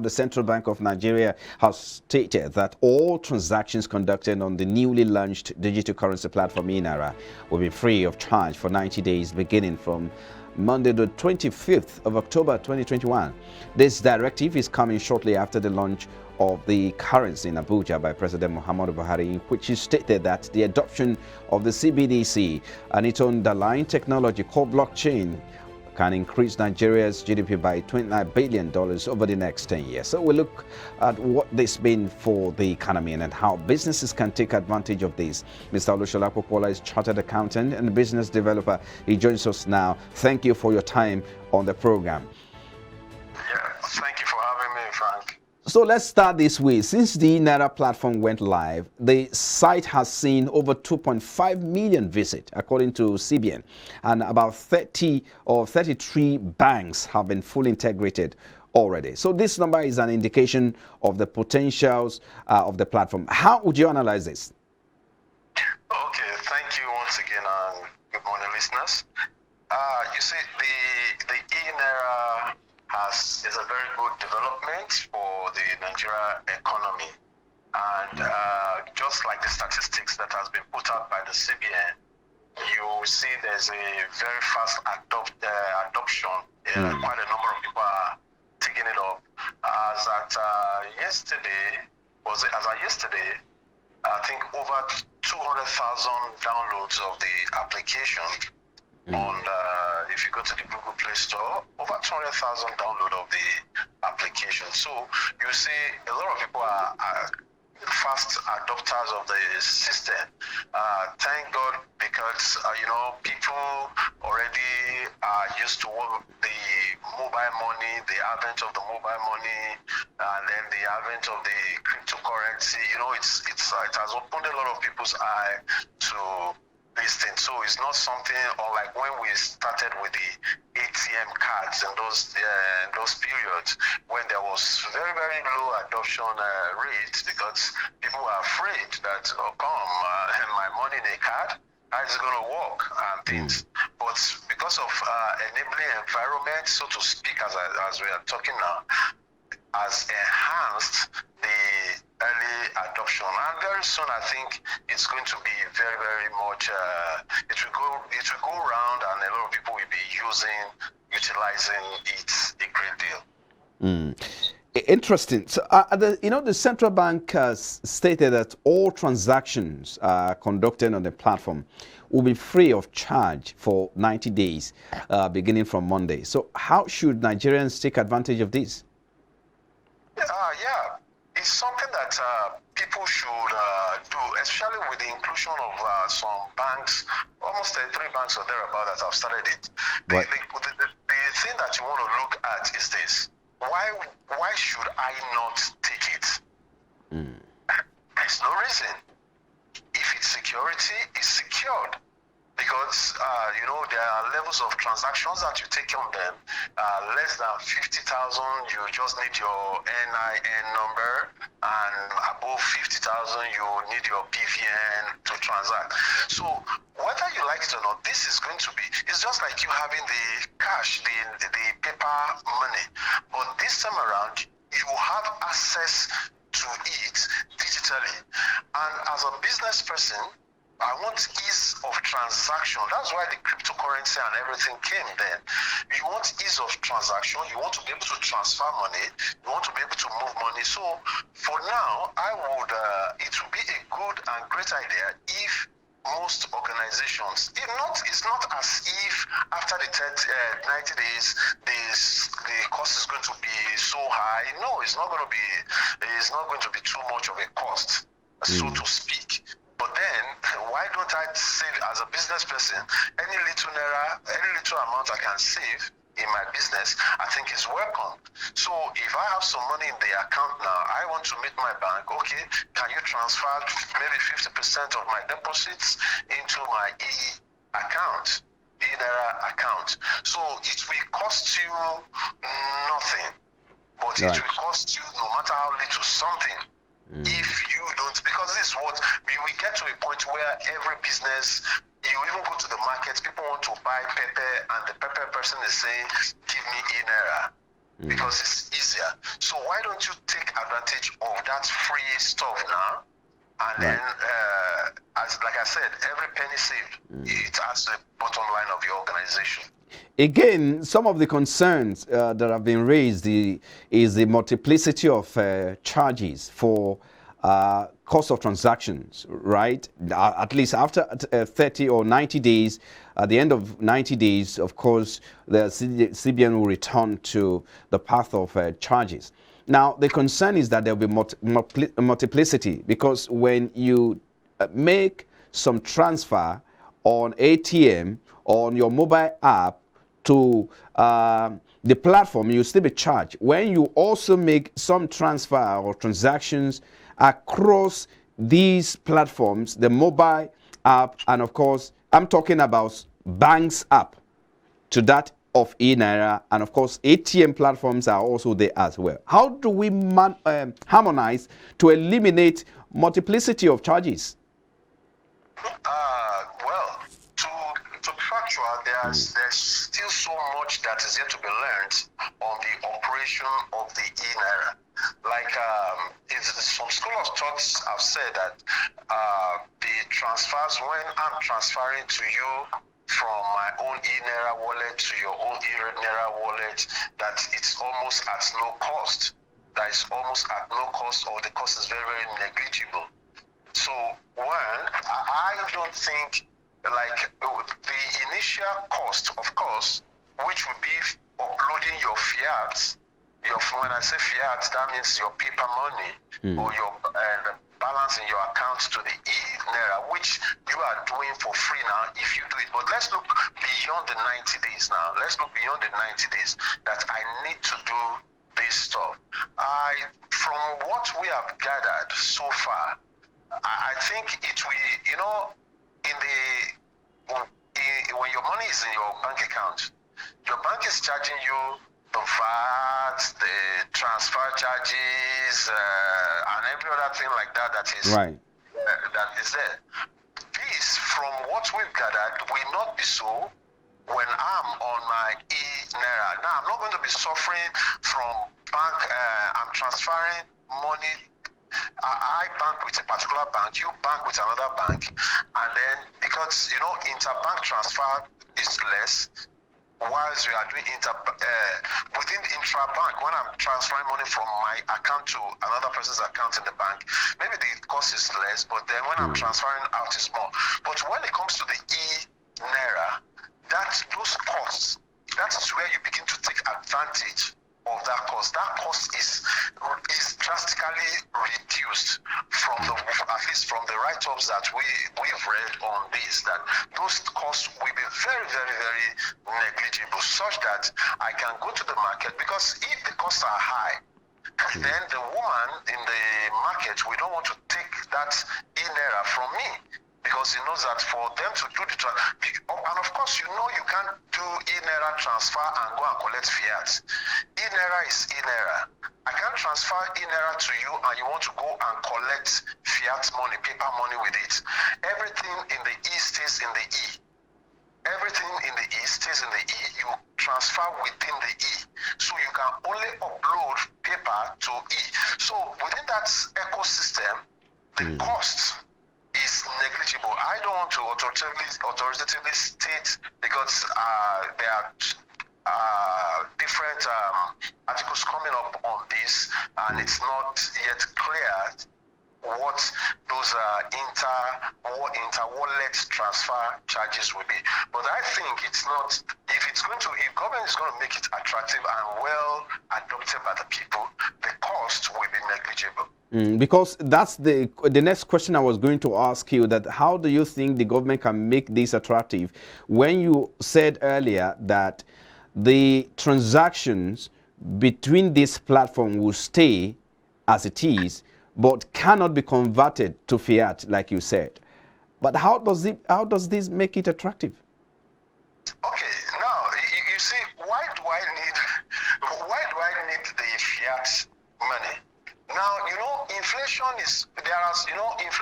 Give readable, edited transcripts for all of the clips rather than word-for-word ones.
The Central Bank of Nigeria has stated that all transactions conducted on the newly launched digital currency platform eNAIRA will be free of charge for 90 days beginning from Monday the 25th of October 2021. This directive is coming shortly after the launch of the currency in Abuja by President Muhammadu Buhari, in which he stated that the adoption of the CBDC and its underlying technology called blockchain can increase Nigeria's GDP by $29 billion over the next 10 years. So we look at what this means for the economy and how businesses can take advantage of this. Mr. Olushola Popola is chartered accountant and business developer. He joins us now. Thank you for your time on the program. Yeah, thank you for having me, Frank. So let's start this way. Since the eNAIRA platform went live, the site has seen over 2.5 million visits, according to CBN, and about 30 or 33 banks have been fully integrated already. So this number is an indication of the potentials of the platform. How would you analyze this? Okay, thank you once again, and good morning, listeners. You see, the eNAIRA is a very good development for the Nigeria economy, and just like the statistics that has been put out by the CBN, you see there's a very fast adoption. Quite a number of people are taking it up. As at yesterday, I think over 200,000 downloads of the application. On if you go to the Google Play Store, over 200,000 download of the application. So you see a lot of people are fast adopters of the system. Thank God, because people already are used to the mobile money, the advent of the mobile money, and then the advent of the cryptocurrency. It has opened a lot of people's eye to this thing. So it's not something unlike when we started with the ATM cards and those periods when there was very, very low adoption rates, because people were afraid that my money in a card, how is it going to work and things. But because of enabling environment, so to speak, as we are talking now, has enhanced the early adoption, and very soon I think it's going to be very, very much. It will go around, and a lot of people will be utilizing it a great deal. Interesting. So, the central bank has stated that all transactions conducted on the platform will be free of charge for 90 days, beginning from Monday. So, how should Nigerians take advantage of this? Yeah, it's something that people should do, especially with the inclusion of some banks, almost 3 banks or thereabout that have started it. Right. The thing that you want to look at is this: why should I not take it? There's no reason. If it's security, it's secured. Because there are levels of transactions that you take on them. Less than 50,000, you just need your NIN number, and above 50,000, you need your BVN to transact. So whether you like it or not, this is going to be. It's just like you having the cash, the paper money. But this time around, you have access to it digitally. And as a business person, I want ease of transaction. That's why the cryptocurrency and everything came then. You want ease of transaction. You want to be able to transfer money. You want to be able to move money. So for now, it would be a good and great idea if most organizations, it's not as if after the 90 days, the cost is going to be so high. No, it's not going to be too much of a cost, so to speak. But then, why don't I save as a business person? Any little amount I can save in my business, I think is welcome. So if I have some money in the account now, I want to meet my bank. Okay, can you transfer maybe 50% of my deposits into my eNAIRA account? So it will cost you nothing, but it will cost you, no matter how little, something. If you don't, because this is what we get to a point where every business, you even go to the market, people want to buy pepper, and the pepper person is saying, give me eNAIRA. because it's easier. So why don't you take advantage of that free stuff now? And then, as like I said, every penny saved, it adds the bottom line of your organization. Again, some of the concerns that have been raised is the multiplicity of charges for cost of transactions, right? At least after 30 or 90 days, at the end of 90 days, of course, the CBN will return to the path of charges. Now, the concern is that there will be multiplicity, because when you make some transfer on ATM or on your mobile app to the platform, you still be charged. When you also make some transfer or transactions across these platforms, the mobile app, and of course, I'm talking about banks app to that of eNAIRA, and of course, ATM platforms are also there as well. How do we harmonize to eliminate multiplicity of charges? Well, to be factual, there's still so much that is yet to be learned on the operation of the eNAIRA. Like some school of thoughts have said that the transfers, when I'm transferring to you from my own eNAIRA wallet to your own eNAIRA wallet, that it's almost at no cost. That is almost at no cost, or the cost is very, very negligible. So one, I don't think, like, the initial cost, of course, which would be uploading your fiat. When I say fiat, that means your paper money or your balance in your account to the eNAIRA, which you are doing for free now if you do it. But let's look beyond the 90 days now. Let's look beyond the 90 days that I need to do this stuff. From what we have gathered so far, I think it will, when your money is in your bank account, your bank is charging you the VAT, the transfer charges, and every other thing like that is right. That is there. This, from what we've gathered, will not be so when I'm on my eNAIRA. Now, I'm not going to be suffering from bank. I'm transferring money. I bank with a particular bank, you bank with another bank, and then because interbank transfer is less, whilst we are doing within the intra-bank, when I'm transferring money from my account to another person's account in the bank, maybe the cost is less, but then when I'm transferring out is more. But when it comes to the eNAIRA, those costs, that is where you begin to take advantage of that cost. That cost is drastically reduced from at least from the write-ups that we've read on this, that those costs will be very, very, very negligible, such that I can go to the market, because if the costs are high, then the woman in the market, we don't want to take that eNAIRA from me, because he knows that for them to do the and of course, you can't do eNAIRA transfer and go and collect fiat. eNAIRA is eNAIRA. I can't transfer eNAIRA to you and you want to go and collect fiat money, paper money with it. Everything in the E stays in the E. Everything in the E stays in the E. You transfer within the E. So you can only upload paper to E. So within that ecosystem, the cost is negligible. I don't want to authoritatively state, because there are different articles coming up on this, and it's not yet clear what those inter-wallet transfer charges will be. But I think it's not, if government is going to make it attractive and well adopted by the people, the cost will be negligible. Because that's the next question I was going to ask you, that how do you think the government can make this attractive, when you said earlier that the transactions between this platform will stay as it is, but cannot be converted to fiat, like you said? But how does this make it attractive? Okay, now you see, why do I need the fiat money? Now, inflation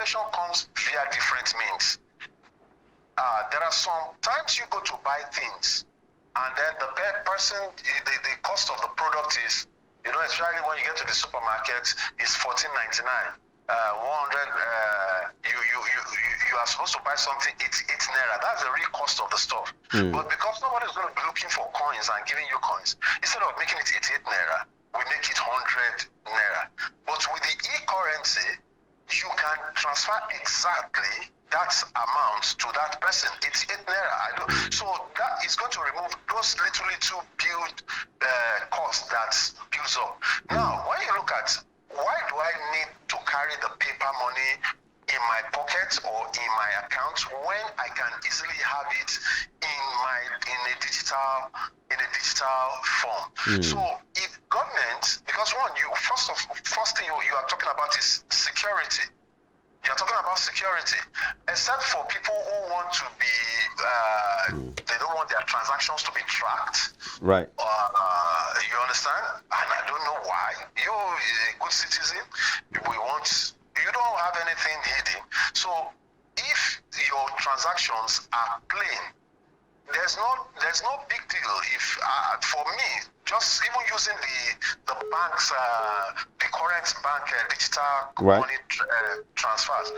inflation comes via different means. There are some times you go to buy things, and then the person, the cost of the product is, especially when you get to the supermarket, is $14.99. 100. You are supposed to buy something 88 naira. That's the real cost of the stuff. But because nobody's going to be looking for coins and giving you coins, instead of making it 88 naira, we make it 100 naira. But with the e-currency, you can transfer exactly that amount to that person. It's 8 naira. So that is going to remove those little build costs that builds up. Now, when you look at why do I need to carry the paper money in my pocket or in my account when I can easily have it in a digital form? So if government, because first thing you are talking about is security. You're talking about security, except for people who want to be, they don't want their transactions to be tracked. Right. You understand? And I don't know why. You're a good citizen. You don't have anything hidden. So if your transactions are plain, there's no big deal. If for me, just even using the bank's the current bank digital money transfers,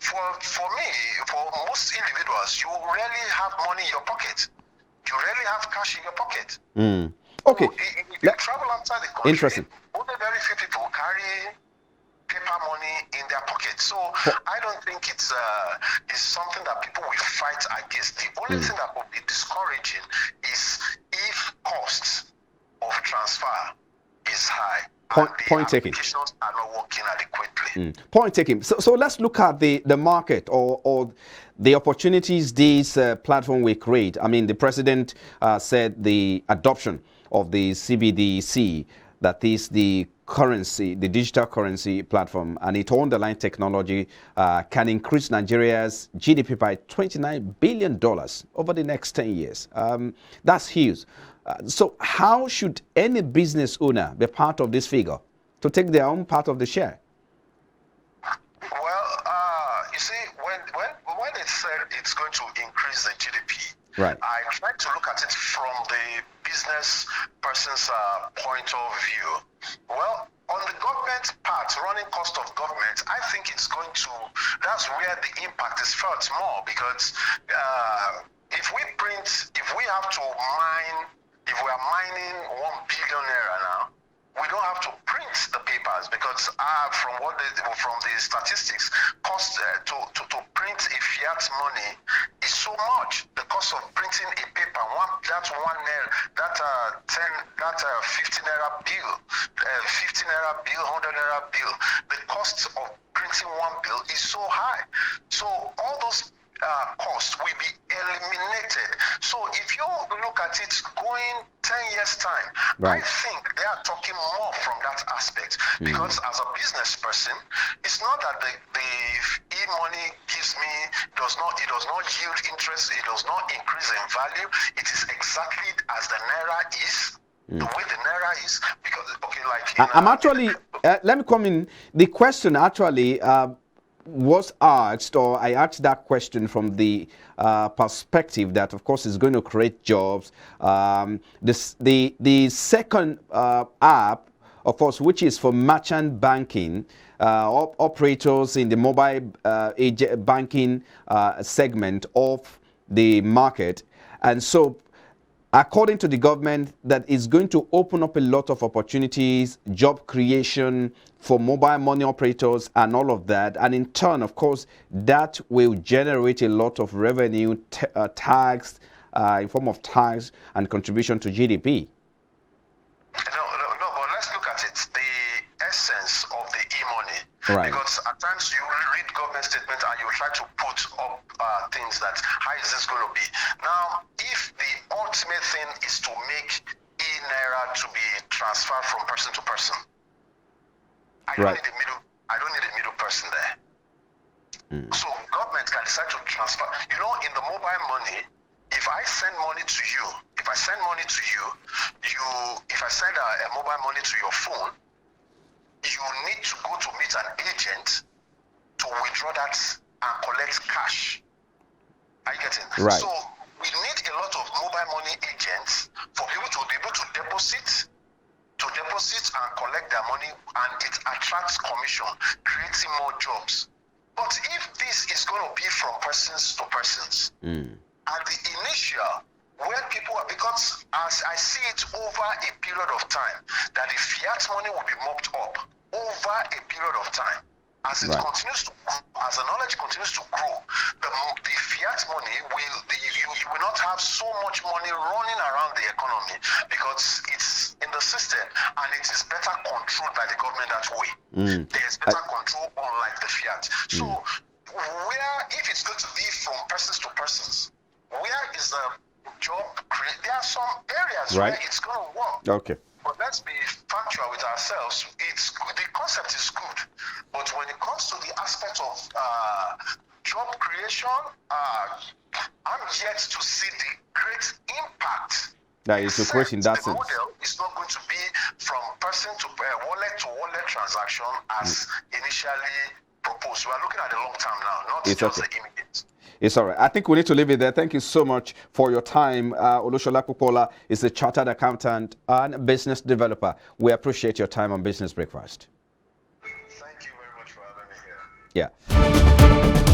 for me, for most individuals, you rarely have money in your pocket. You rarely have cash in your pocket. Okay. So if you travel outside the country, interesting. Only very few people carry paper money in their pocket. So I don't think it's something that people will fight against. The only thing that will be discouraging is if costs of transfer is high. Point taken. Applications are not working adequately. Point taken. So let's look at the market or the opportunities this platform will create. I mean, the president said the adoption of the CBDC, that is the currency, the digital currency platform, and its underlying technology can increase Nigeria's GDP by $29 billion over the next 10 years. That's huge. So how should any business owner be part of this figure to take their own part of the share? Well, you see, when it said it's going to increase the GDP, right, I tried to look at it from the business person's point of view. Well, on the government part, running cost of government, I think it's going to, that's where the impact is felt more, because if we have to mine, if we are mining 1 billion naira now, we don't have to print the papers, because from the statistics, cost to print a fiat money is so much. The cost of printing a paper, that 1 naira, that 50 naira bill, 50 naira bill, 100 naira bill, the cost of printing 1 bill is so high. So all those costs will be eliminated. So if you look at it going 10 years time, right, I think they are talking more from that aspect, because as a business person, it's not that the e-money gives me, it does not yield interest, it does not increase in value. It is exactly as the naira is. The way the naira is, because I'm actually let me come in. The question actually was asked, or I asked that question from the perspective that, of course, is going to create jobs. The second app, of course, which is for merchant banking, operators in the mobile banking segment of the market. And so, according to the government, that is going to open up a lot of opportunities, job creation for mobile money operators and all of that. And in turn, of course, that will generate a lot of revenue, tax, in form of tax and contribution to GDP. No, but let's look at it. The essence of the e-money. Right. Because at times you read government statements and you try to put up things that, how is this going to be? Now, if the ultimate thing is to make eNAIRA to be transferred from person to person, I don't need a middle person there. So government can decide to transfer. You know, in the mobile money, if I send money to you, if I send a mobile money to your phone, you need to go to meet an agent to withdraw that and collect cash. Are you getting? Right. So we need a lot of mobile money agents for people to be able to deposit and collect their money, and it attracts commission, creating more jobs. But if this is going to be from persons to persons, at the initial, where people are, because as I see it over a period of time, that the fiat money will be mopped up over a period of time. As it continues to grow, as the knowledge continues to grow, the fiat money you will not have so much money running around the economy because it's in the system and it is better controlled by the government that way. There's better control unlike the fiat. So if it's going to be from persons to persons, where is the job created? There are some areas where it's going to work. Okay. But let's be factual with ourselves. It's good. The concept is good, but when it comes to the aspect of job creation, I'm yet to see the great impact. That is the question. That's the model is not going to be from person to wallet transaction as initially proposed. We are looking at the long term now, not just the immediate. It's all right. I think we need to leave it there. Thank you so much for your time. Olushola Popola is a chartered accountant and business developer. We appreciate your time on Business Breakfast. Thank you very much for having me here. Yeah.